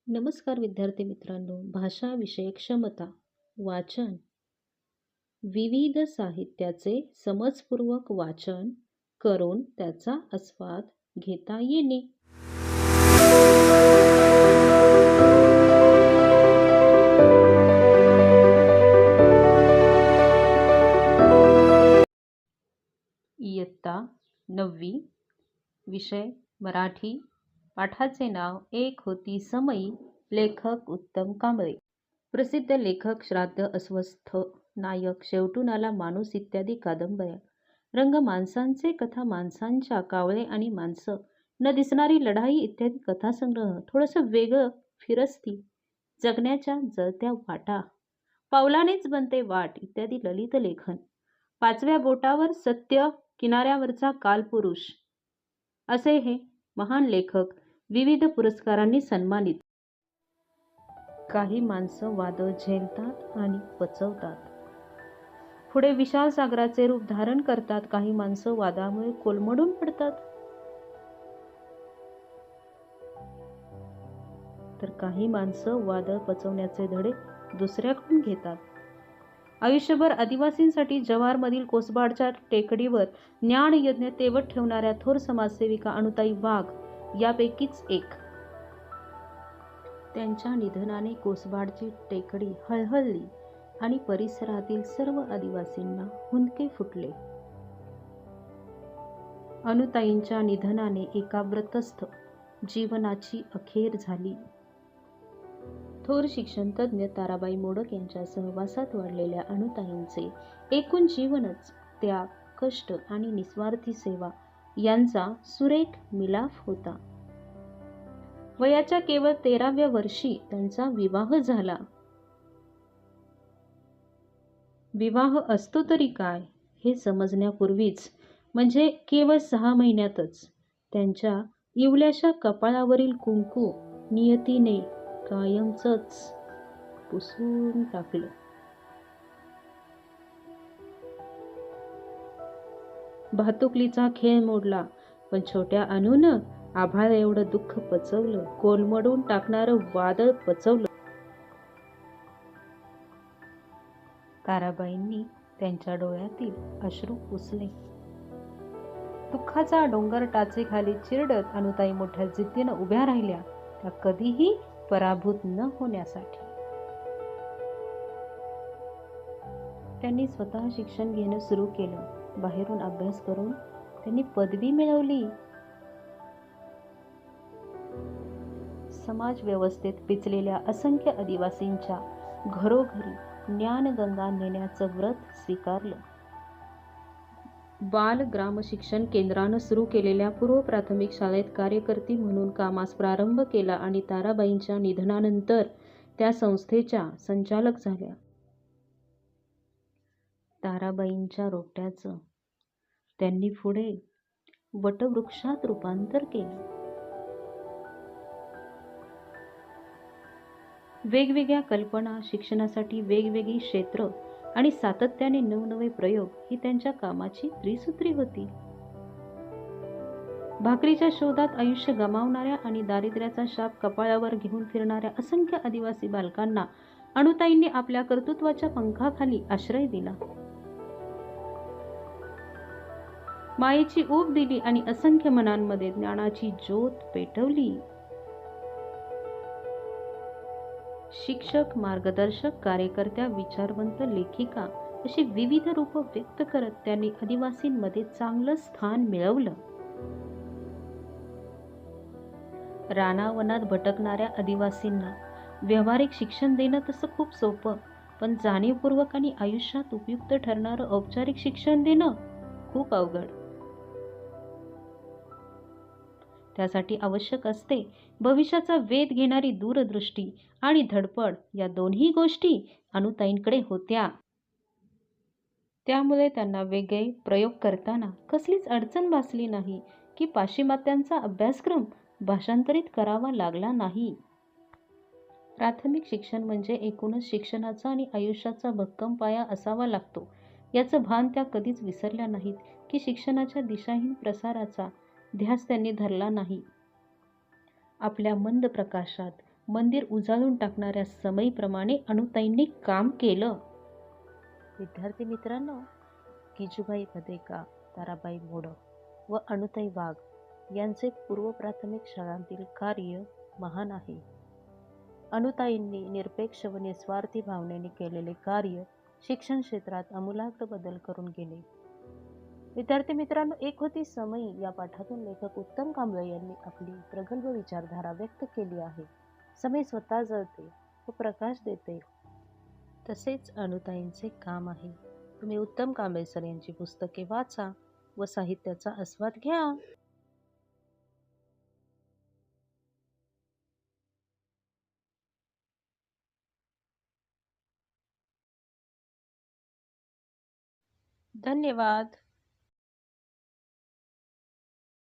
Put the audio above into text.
नमस्कार विद्यार्थी मित्रांनो. भाषा विषयक क्षमता, वाचन, विविध साहित्याचे समजपूर्वक वाचन करून त्याचा आस्वाद घेता येणे. इयत्ता 9वी, विषय मराठी. पाठाचे नाव एक होती समयी. लेखक उत्तम कांबळे. प्रसिद्ध लेखक. श्राद्ध, अस्वस्थ, नायक, शेवटून आला माणूस इत्यादी कादंबऱ्या. रंग माणसांचे, कथा माणसांच्या, कावळे आणि माणसं, न दिसणारी लढाई इत्यादी कथासंग्रह. थोडंसं वेगळं, फिरस्ती, जगण्याच्या जळत्या वाटा, पावलानेच बनते वाट इत्यादी ललित लेखन. 5व्या बोटावर सत्य, किनाऱ्यावरचा कालपुरुष असे हे महान लेखक विविध पुरस्कारांनी सन्मानित. काही माणसं वादळ झेलतात आणि पचवतात, पुढे विशाल सागराचे रूप धारण करतात. काही माणसं वादळामुळे कोलमडून पडतात, तर काही माणसं वादळ पचवण्याचे धडे दुसऱ्याकडून घेतात. आयुष्यभर आदिवासींसाठी जव्हारमधील कोसबाडच्या टेकडीवर ज्ञानयज्ञ तेवत ठेवणाऱ्या थोर समाजसेविका अनुताई वाघ यापैकीच एक. त्यांच्या निधनाने कोसबाडची टेकडी हळहळली आणि परिसरातील सर्व आदिवासींना हुंदके फुटले. अनुताईंच्या निधनाने एका व्रतस्थ जीवनाची अखेर झाली. थोर शिक्षणतज्ञ ताराबाई मोडक यांच्या सहवासात वाढलेल्या अनुताईंचे एकूण जीवनच त्याग, कष्ट आणि निस्वार्थी सेवा यांचा सुरेख मिलाफ होता. वयाच्या केवळ 13व्या वर्षी त्यांचा विवाह झाला. विवाह असतो तरी काय हे समजण्यापूर्वीच, म्हणजे केवळ 6 महिन्यातच त्यांच्या इवल्याशा कपाळावरील कुंकू नियतीने कायमचंच पुसून टाकलं. भातुकलीचा खेळ मोडला, पण छोट्या अनूनं आभाळ एवढं दुःख पचवलं, कोलमडून टाकणारं वादळ पचवलं. ताराबाईंनी त्यांच्या डोळ्यातील अश्रू पुसले. दुःखाचा डोंगर टाचेखाली चिरडत अनुताई मोठ्या जिद्दीनं उभ्या राहिल्या, त्या कधीही पराभूत न होण्यासाठी. त्यांनी स्वतः शिक्षण घेणं सुरू केलं. बाहेरून अभ्यास करून त्यांनी पदवी मिळवली. समाज व्यवस्थेत पिचलेल्या असंख्य आदिवासींच्या घरोघरी ज्ञानगंगा नेण्याचं व्रत स्वीकारलं. बाल ग्राम शिक्षण केंद्रानं सुरू केलेल्या पूर्व प्राथमिक शाळेत कार्यकर्ती म्हणून कामास प्रारंभ केला आणि ताराबाईंच्या निधनानंतर त्या संस्थेच्या संचालक झाल्या. ताराबाईंच्या रोपट्याचं त्यांनी पुढे वटवृक्षात रूपांतर केलं. वेगवेगळ्या कल्पना, शिक्षणासाठी वेगवेगळी क्षेत्र आणि सातत्याने नवनवे प्रयोग ही त्यांच्या कामाची त्रिसूत्री होती. भाकरीच्या शोधात आयुष्य गमावणाऱ्या आणि दारिद्र्याचा शाप कपाळावर घेऊन फिरणाऱ्या असंख्य आदिवासी बालकांना अनुताईंनी आपल्या कर्तृत्वाच्या पंखाखाली आश्रय दिला. मायेची ऊब दिली आणि असंख्य मनांमध्ये ज्ञानाची ज्योत पेटवली. शिक्षक, मार्गदर्शक, कार्यकर्त्या, विचारवंत, लेखिका अशी विविध रूपं व्यक्त करत त्यांनी आदिवासींमध्ये चांगलं स्थान मिळवलं. रानावनात भटकणाऱ्या आदिवासींना व्यावहारिक शिक्षण देणं तसं खूप सोपं, पण जाणीवपूर्वक आणि आयुष्यात उपयुक्त ठरणारं औपचारिक शिक्षण देणं खूप अवघड. त्यासाठी आवश्यक असते भविष्याचा वेध घेणारी दूरदृष्टी आणि धडपड. या दोन्ही गोष्टी अनुताईंकडे होत्या. त्यामुळे त्यांना वेगळे प्रयोग करताना कसलीच अडचण भासली नाही की पाश्चिमात्यांचा अभ्यासक्रम भाषांतरित करावा लागला नाही. प्राथमिक शिक्षण म्हणजे एकूणच शिक्षणाचा आणि आयुष्याचा भक्कम पाया असावा लागतो, याचं भान त्या कधीच विसरल्या नाहीत की शिक्षणाच्या दिशाहीन प्रसाराचा ध्यास त्यांनी धरला नाही. आपल्या मंद प्रकाशात मंदिर उजाळून टाकणाऱ्या समईप्रमाणे अनुताईंनी काम केलं. विद्यार्थी मित्रांनो, गिजूभाई भदेका, ताराबाई मोडक व अनुताई वाघ यांचे पूर्व प्राथमिक शाळांतील कार्य महान आहे. अनुताईंनी निरपेक्ष व निस्वार्थी भावनेने केलेले कार्य शिक्षण क्षेत्रात आमूलाग्र बदल करून गेले. विद्यार्थी मित्रांनो, एक होती समई या पाठातून लेखक उत्तम कांबळे यांनी आपली प्रगल्भ विचारधारा व्यक्त केली आहे. समय स्वतः जळते व प्रकाश देते, तसेच अनुताईंचे काम आहे. तुम्ही उत्तम कांबळे सर यांची पुस्तके वाचा व साहित्याचा आस्वाद घ्या. धन्यवाद.